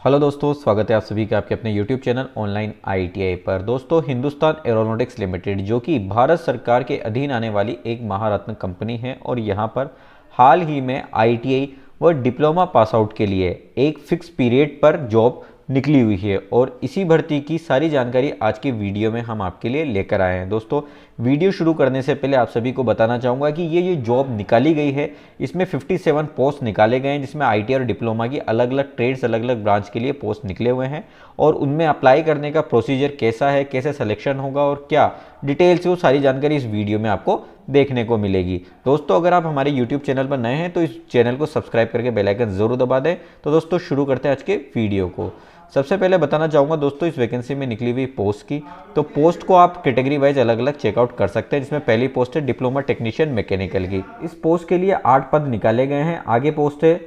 Hello दोस्तों, स्वागत है आप सभी का आपके अपने यूट्यूब चैनल ऑनलाइन आईटीआई पर। दोस्तों, हिंदुस्तान एरोनॉटिक्स लिमिटेड जो कि भारत सरकार के अधीन आने वाली एक महारत्न कंपनी है और यहाँ पर हाल ही में आईटीआई व डिप्लोमा पास आउट के लिए एक फिक्स पीरियड पर जॉब निकली हुई है और इसी भर्ती की सारी जानकारी आज की वीडियो में हम आपके लिए लेकर आए हैं। दोस्तों, वीडियो शुरू करने से पहले आप सभी को बताना चाहूँगा कि ये जॉब निकाली गई है, इसमें 57 पोस्ट निकाले गए हैं, जिसमें आईटी और डिप्लोमा की अलग अलग ट्रेड्स, अलग अलग ब्रांच के लिए पोस्ट निकले हुए हैं और उनमें अप्लाई करने का प्रोसीजर कैसा है, कैसे सिलेक्शन होगा और क्या डिटेल्स, वो सारी जानकारी इस वीडियो में आपको देखने को मिलेगी। दोस्तों, अगर आप हमारे यूट्यूब चैनल पर नए हैं तो इस चैनल को सब्सक्राइब करके बेल आइकन जरूर दबा दें। तो दोस्तों, शुरू करते हैं आज के वीडियो को। सबसे पहले बताना चाहूँगा दोस्तों, इस वैकेंसी में निकली हुई पोस्ट की, तो पोस्ट को आप कैटेगरी वाइज अलग अलग चेकआउट कर सकते हैं, जिसमें पहली पोस्ट है डिप्लोमा टेक्नीशियन मैकेनिकल की। इस पोस्ट के लिए 8 पद निकाले गए हैं। आगे पोस्ट है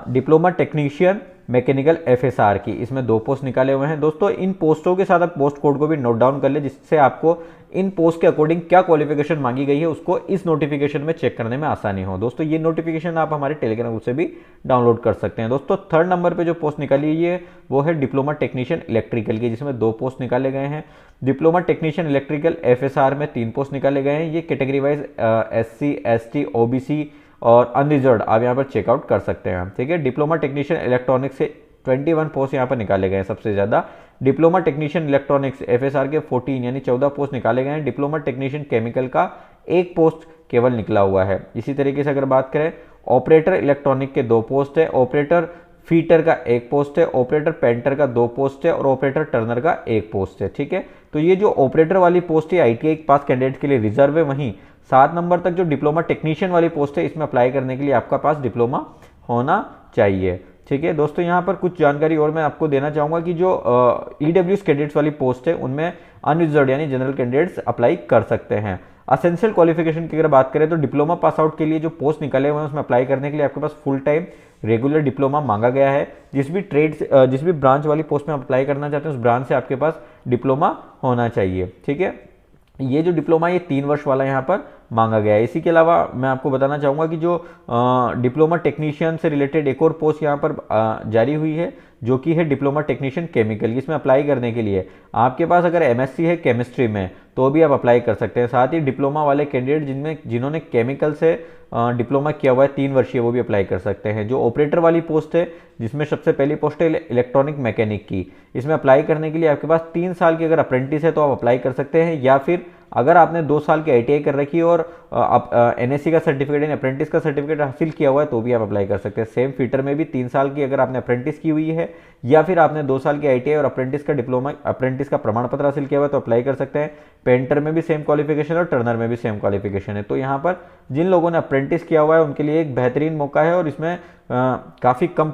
डिप्लोमा टेक्नीशियन मैकेनिकल एफएसआर की, इसमें 2 पोस्ट निकाले हुए हैं। दोस्तों, इन पोस्टों के साथ आप पोस्ट कोड को भी नोट डाउन कर ले, जिससे आपको इन पोस्ट के अकॉर्डिंग क्या क्वालिफिकेशन मांगी गई है उसको इस नोटिफिकेशन में चेक करने में आसानी हो। दोस्तों, ये नोटिफिकेशन आप हमारे टेलीग्राम ग्रुप से भी डाउनलोड कर सकते हैं। दोस्तों, 3rd नंबर पे जो पोस्ट निकाली है वो है डिप्लोमा टेक्नीशियन इलेक्ट्रिकल की, जिसमें 2 पोस्ट निकाले गए हैं। डिप्लोमा टेक्नीशियन इलेक्ट्रिकल एफएसआर में 3 पोस्ट निकाले गए हैं। ये category wise SC ST OBC और अनरिजर्व्ड आप यहाँ पर चेकआउट कर सकते हैं। ठीक है, डिप्लोमा टेक्नीशियन इलेक्ट्रॉनिक्स से 21 पोस्ट यहाँ पर निकाले गए हैं सबसे ज़्यादा। डिप्लोमा टेक्नीशियन इलेक्ट्रॉनिक्स एफएसआर के 14 यानी 14 पोस्ट निकाले गए हैं। डिप्लोमा टेक्नीशियन केमिकल का 1 पोस्ट केवल निकला हुआ है। इसी तरीके से अगर बात करें, ऑपरेटर इलेक्ट्रॉनिक के 2 पोस्ट है, ऑपरेटर फीटर का 1 पोस्ट है, ऑपरेटर पेंटर का 2 पोस्ट है और ऑपरेटर टर्नर का 1 पोस्ट है। ठीक है, तो ये जो ऑपरेटर वाली पोस्ट है आईटीआई पास कैंडिडेट के लिए रिजर्व है। वहीं 7 नंबर तक जो डिप्लोमा टेक्नीशियन वाली पोस्ट है, इसमें अप्लाई करने के लिए आपका पास डिप्लोमा होना चाहिए। ठीक है दोस्तों, यहाँ पर कुछ जानकारी और मैं आपको देना चाहूँगा कि जो ईडब्ल्यूएस कैंडिडेट्स वाली पोस्ट है उनमें अनरिजर्व्ड यानी जनरल कैंडिडेट्स अप्लाई कर सकते हैं। असेंशियल क्वालिफिकेशन की अगर बात करें तो डिप्लोमा पास आउट के लिए जो पोस्ट निकले हुए हैं उसमें अप्लाई करने के लिए आपके पास फुल टाइम रेगुलर डिप्लोमा मांगा गया है। जिस भी ब्रांच वाली पोस्ट में अप्लाई करना चाहते हैं उस ब्रांच से आपके पास डिप्लोमा होना चाहिए। ठीक है, ये जो डिप्लोमा ये 3 वर्ष वाला यहाँ पर मांगा गया है। इसी के अलावा मैं आपको बताना चाहूँगा कि जो डिप्लोमा टेक्नीशियन से रिलेटेड एक और पोस्ट यहाँ पर जारी हुई है, जो कि है डिप्लोमा टेक्नीशियन केमिकल। इसमें अप्लाई करने के लिए आपके पास अगर एमएससी है केमिस्ट्री में तो भी आप अप्लाई कर सकते हैं। साथ ही डिप्लोमा वाले कैंडिडेट जिन्होंने केमिकल से डिप्लोमा किया हुआ है 3 वर्षीय, वो भी अप्लाई कर सकते हैं। जो ऑपरेटर वाली पोस्ट है, जिसमें सबसे पहली पोस्ट है इलेक्ट्रॉनिक मैकेनिक की, इसमें अप्लाई करने के लिए आपके पास 3 साल की अगर अप्रेंटिस है तो आप अप्लाई कर सकते हैं, या फिर अगर आपने 2 साल की आईटीआई कर रखी है और एनएससी का सर्टिफिकेट यानी अप्रेंटिस का सर्टिफिकेट हासिल किया हुआ है तो भी आप अप्लाई कर सकते हैं। सेम फीटर में भी 3 साल की अगर आपने अप्रेंटिस की हुई है या फिर आपने 2 साल की आईटीआई और अप्रेंटिस का प्रमाण पत्र हासिल किया हुआ है तो अप्लाई कर सकते हैं। पेंटर में भी सेम क्वालिफिकेशन है और टर्नर में भी सेम क्वालिफिकेशन है। तो यहाँ पर जिन लोगों ने अप्रेंटिस किया हुआ है उनके लिए एक बेहतरीन मौका है और इसमें काफ़ी कम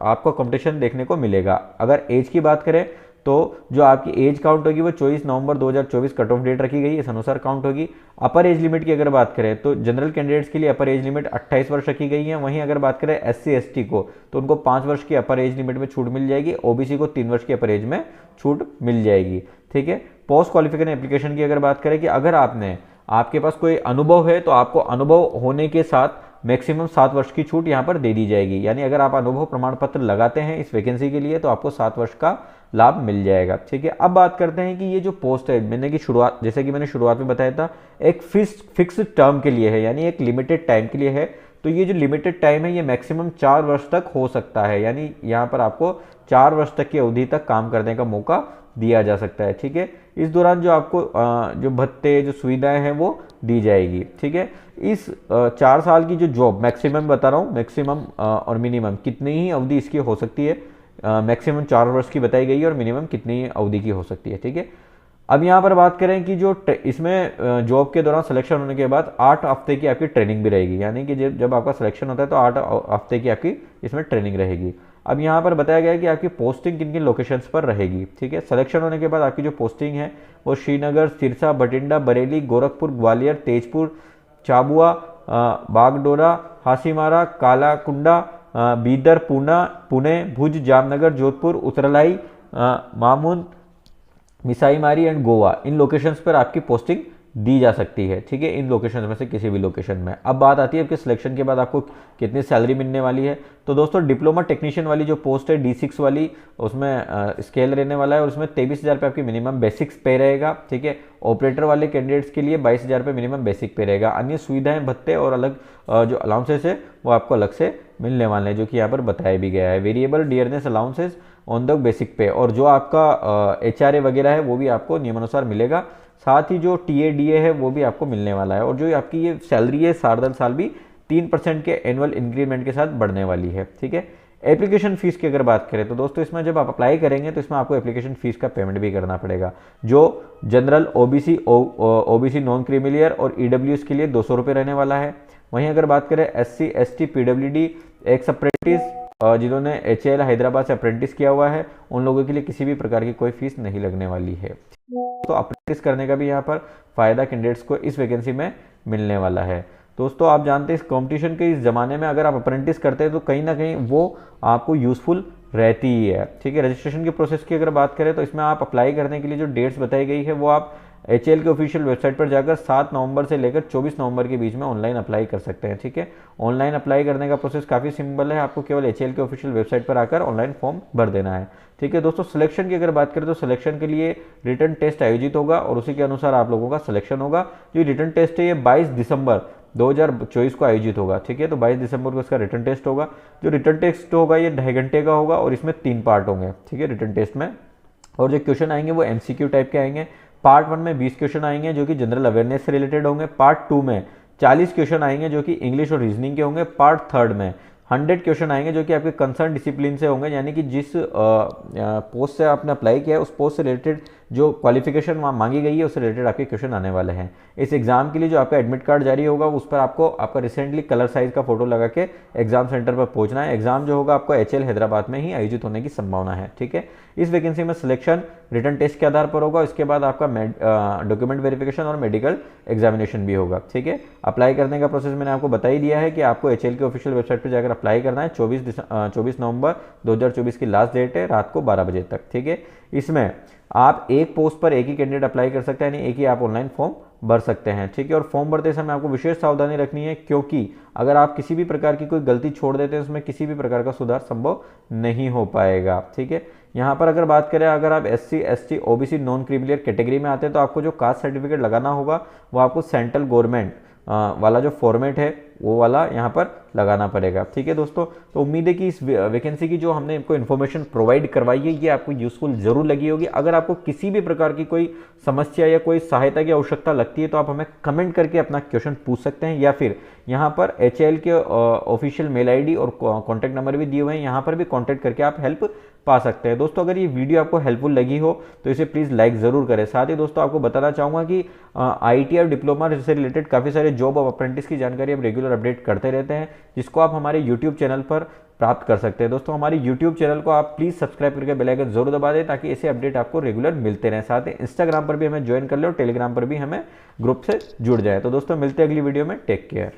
आपको कंपटीशन देखने को मिलेगा। अगर एज की बात करें तो जो आपकी एज काउंट होगी वो 24 नवंबर 2024 कट ऑफ डेट रखी गई है, इस अनुसार काउंट होगी। अपर एज लिमिट की अगर बात करें तो जनरल कैंडिडेट्स के लिए अपर एज लिमिट 28 वर्ष रखी गई है। वहीं अगर बात करें SC ST को तो उनको 5 वर्ष की अपर एज लिमिट में छूट मिल जाएगी। ओबीसी को 3 वर्ष की अपर एज में छूट मिल जाएगी। ठीक है, पोस्ट क्वालिफिकेशन एप्लीकेशन की अगर बात करें कि अगर आपके पास कोई अनुभव है तो आपको अनुभव होने के साथ मैक्सिमम 7 वर्ष की छूट यहाँ पर दे दी जाएगी। यानी अगर आप अनुभव प्रमाण पत्र लगाते हैं इस वैकेंसी के लिए तो आपको 7 वर्ष का लाभ मिल जाएगा। ठीक है, अब बात करते हैं कि ये जो पोस्ट है जैसे कि मैंने शुरुआत में बताया था, एक फिक्स टर्म के लिए है, यानी एक लिमिटेड टाइम के लिए है। तो ये जो लिमिटेड टाइम है ये मैक्सिमम 4 वर्ष तक हो सकता है, यानी यहाँ पर आपको 4 वर्ष तक की अवधि तक काम करने का मौका दिया जा सकता है। ठीक है, इस दौरान जो आपको जो भत्ते जो सुविधाएं हैं वो दी जाएगी। ठीक है, इस 4 साल की जो जॉब मैक्सिमम बता रहा हूँ, मैक्सिमम और मिनिमम कितनी ही अवधि इसकी हो सकती है, मैक्सिमम 4 वर्ष की बताई गई है और मिनिमम कितनी अवधि की हो सकती है। ठीक है, अब यहाँ पर बात करें कि जो इसमें जॉब के दौरान सिलेक्शन होने के बाद 8 हफ्ते की आपकी ट्रेनिंग भी रहेगी, यानी कि जब आपका सिलेक्शन होता है तो 8 हफ्ते की आपकी इसमें ट्रेनिंग रहेगी। अब यहाँ पर बताया गया है कि आपकी पोस्टिंग किन किन लोकेशंस पर रहेगी। ठीक है, सिलेक्शन होने के बाद आपकी जो पोस्टिंग है वो श्रीनगर, सिरसा, बठिंडा, बरेली, गोरखपुर, ग्वालियर, तेजपुर, चाबुआ, बागडोरा, हासीमारा, कालाकुंडा, बीदर, पुणे, भुज, जामनगर, जोधपुर, उत्तरलाई, मामून, मिसाईमारी एंड गोवा, इन लोकेशंस पर आपकी पोस्टिंग दी जा सकती है, ठीक है, इन लोकेशन में से किसी भी लोकेशन में। अब बात आती है आपके सिलेक्शन के बाद आपको कितनी सैलरी मिलने वाली है। तो दोस्तों डिप्लोमा टेक्नीशियन वाली जो पोस्ट है D6 वाली, उसमें स्केल रहने वाला है और उसमें 23,000 रुपये आपकी मिनिमम बेसिक्स पे रहेगा, ठीक है। ऑपरेटर वाले कैंडिडेट्स के लिए 22,000 रुपये मिनिमम बेसिक पे रहेगा। अन्य सुविधाएं, भत्ते और अलग जो अलाउंसेस है वो आपको अलग से मिलने वाले हैं, जो कि यहाँ पर बताया भी गया है। Variable dearness allowances on the basic पे, और जो आपका HRA वगैरह है वो भी आपको नियमानुसार मिलेगा। साथ ही जो TADA है वो भी आपको मिलने वाला है। और जो आपकी ये सैलरी है साल दर साल भी 3% के एनुअल इंक्रीमेंट के साथ बढ़ने वाली है, ठीक है। एप्लीकेशन फीस की अगर बात करें तो दोस्तों इसमें जब आप अप्लाई करेंगे तो इसमें आपको एप्लीकेशन फीस का पेमेंट भी करना पड़ेगा, जो जनरल OBC नॉन क्रीमिलियर और EWS के लिए 200 रुपये रहने वाला है। वहीं अगर बात करें SC ST PWD x apprentice जिन्होंने HAL हैदराबाद से अप्रेंटिस किया हुआ है, उन लोगों के लिए किसी भी प्रकार की कोई फीस नहीं लगने वाली है। तो अप्रेंटिस करने का भी यहाँ पर फायदा कैंडिडेट्स को इस वैकेंसी में मिलने वाला है। दोस्तों आप जानते हैं इस कंपटीशन के इस ज़माने में अगर आप अप्रेंटिस करते हैं तो कहीं ना कहीं वो आपको यूज़फुल रहती ही है, ठीक है। रजिस्ट्रेशन के प्रोसेस की अगर बात करें तो इसमें आप अप्लाई करने के लिए जो डेट्स बताई गई है वो आप HAL के ऑफिशियल वेबसाइट पर जाकर 7 नवंबर से लेकर 24 नवंबर के बीच में ऑनलाइन अप्लाई कर सकते हैं, ठीक है। ऑनलाइन अप्लाई करने का प्रोसेस काफ़ी सिंपल है, आपको केवल HAL के ऑफिशियल वेबसाइट पर आकर ऑनलाइन फॉर्म भर देना है, ठीक है। दोस्तों सिलेक्शन की अगर बात करें तो सिलेक्शन के लिए रिटन टेस्ट आयोजित होगा और उसी के अनुसार आप लोगों का सिलेक्शन होगा। जो रिटन टेस्ट है ये 22 दिसंबर 2024 को आयोजित होगा, ठीक है। तो 22 दिसंबर को इसका रिटन टेस्ट होगा। जो रिटन टेस्ट होगा ये 2.5 घंटे का होगा और इसमें 3 पार्ट होंगे, ठीक है, रिटन टेस्ट में। और जो क्वेश्चन आएंगे वो MCQ टाइप के आएंगे। पार्ट 1 में 20 क्वेश्चन आएंगे जो कि जनरल अवेयरनेस से रिलेटेड होंगे। पार्ट 2 में 40 क्वेश्चन आएंगे जो कि इंग्लिश और रीजनिंग के होंगे। पार्ट 3 में 100 क्वेश्चन आएंगे जो कि आपके कंसर्न डिसिप्लिन से होंगे, यानी कि जिस पोस्ट से आपने अप्लाई किया है उस पोस्ट से रिलेटेड जो क्वालिफिकेशन मांगी गई है उससे रिलेटेड आपके क्वेश्चन आने वाले हैं। इस एग्जाम के लिए जो आपका एडमिट कार्ड जारी होगा उस पर आपको आपका रिसेंटली कलर साइज का फोटो लगा के एग्जाम सेंटर पर पहुंचना है। एग्जाम जो होगा आपको HAL हैदराबाद में ही आयोजित होने की संभावना है, ठीक है। इस वैकेंसी में सिलेक्शन रिटन टेस्ट के आधार पर होगा, इसके बाद आपका डॉक्यूमेंट वेरिफिकेशन और मेडिकल एग्जामिनेशन भी होगा, ठीक है। अप्लाई करने का प्रोसेस मैंने आपको बता ही दिया है कि आपको HAL के ऑफिशियल वेबसाइट पर जाकर अप्लाई करना है। 24 नवंबर 2024 की लास्ट डेट है, रात को 12 बजे तक, ठीक है। इसमें आप एक पोस्ट पर एक ही कैंडिडेट अप्लाई कर सकते हैं, यानी एक ही आप ऑनलाइन फॉर्म भर सकते हैं, ठीक है। और फॉर्म भरते समय आपको विशेष सावधानी रखनी है, क्योंकि अगर आप किसी भी प्रकार की कोई गलती छोड़ देते हैं उसमें किसी भी प्रकार का सुधार संभव नहीं हो पाएगा, ठीक है। यहाँ पर अगर बात करें, अगर आप SC ST OBC non creamy layer category में आते हैं तो आपको जो कास्ट सर्टिफिकेट लगाना होगा वो आपको सेंट्रल गवर्नमेंट वाला जो फॉर्मेट है वो वाला यहाँ पर लगाना पड़ेगा, ठीक है दोस्तों। तो उम्मीद है कि इस वैकेंसी की जो हमने आपको इन्फॉर्मेशन प्रोवाइड करवाई है ये आपको यूजफुल जरूर लगी होगी। अगर आपको किसी भी प्रकार की कोई समस्या या कोई सहायता की आवश्यकता लगती है तो आप हमें कमेंट करके अपना क्वेश्चन पूछ सकते हैं, या फिर यहाँ पर HAL के ऑफिशियल मेल ID और कॉन्टैक्ट नंबर भी दिए हुए हैं, यहाँ पर भी कॉन्टैक्ट करके आप हेल्प पा सकते हैं। दोस्तों अगर ये वीडियो आपको हेल्पफुल लगी हो तो इसे प्लीज़ लाइक ज़रूर करें। साथ ही दोस्तों आपको बताना चाहूँगा कि ITI और डिप्लोमा से रिलेटेड काफ़ी सारे जॉब और अप्रेंटिस की जानकारी हम रेगुलर अपडेट करते रहते हैं, जिसको आप हमारे YouTube चैनल पर प्राप्त कर सकते हैं। दोस्तों हमारे YouTube चैनल को आप प्लीज़ सब्सक्राइब करके बेल आइकन जरूर दबा दें ताकि ऐसे अपडेट आपको रेगुलर मिलते रहें। साथ ही Instagram पर भी हमें ज्वाइन कर ले और टेलीग्राम पर भी हमें ग्रुप से जुड़ जाए। तो दोस्तों मिलते हैं अगली वीडियो में, टेक केयर।